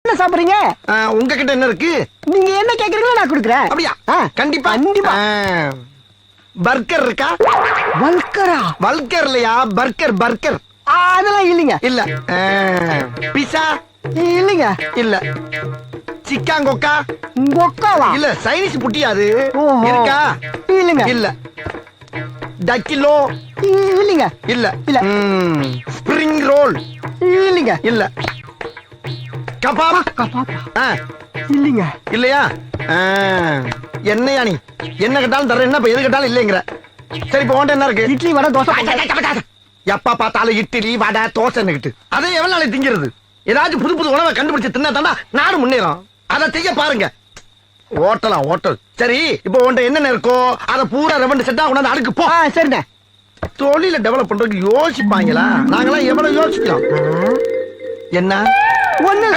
என்ன சாப்பிடுறீங்க? உங்ககிட்ட என்ன இருக்கு? நீங்க என்ன கேக்குறீங்களோ நான் கொடுக்குறேன். அப்படியா? கண்டிப்பா கண்டிப்பா. பர்கர் இருக்கா? வல்கரா? வல்கர் இல்லையா, பர்கர் பர்கர். அதெல்லாம் இல்லைங்க. இல்ல. பிஸா இல்லைங்க. இல்ல. சிக்காங்கொக்கா கொக்காவா? இல்ல, சைனீஸ் புட்டியா அது? ஓஹோ. இருக்கா? இல்லைங்க. இல்ல. டக்கிலோ இல்லைங்க. இல்ல. இல்ல. ஸ்பிரிங் ரோல் இல்லைங்க. இல்ல. கபாப் கபாப்பா? ஆ, இல்லைங்க. இல்லையா? என்னையா நீ என்ன கேட்டாலும் தர, என்ன இப்ப எது கேட்டாலும் இல்லைங்கிற. சரி, இப்ப உன்ட்ட என்ன இருக்கு? இட்லி வடை தோசை. எப்ப பார்த்தாலும் இட்லி வடை தோசைன்னுகிட்டு அதை எவ்வளவு நாளைக்கு திங்கிறது? ஏதாச்சும் புது புது உணவை கண்டுபிடிச்சு தின்னா தாண்டா நாடு முன்னேறும். அதை செய்ய பாருங்க. ஓட்டலாம் ஓட்டல். சரி, இப்போ உன்ட்ட என்னென்ன இருக்கோ அதை பூரா ரெவண்டு செட்டா கொண்டாந்து அடுக்கு போ. சரிண்ணே. தொழில டெவலப் பண்றதுக்கு யோசிப்பாங்களா? நாங்களாம் எவ்வளவு யோசிக்கிறோம். என்ன ஒண்ணு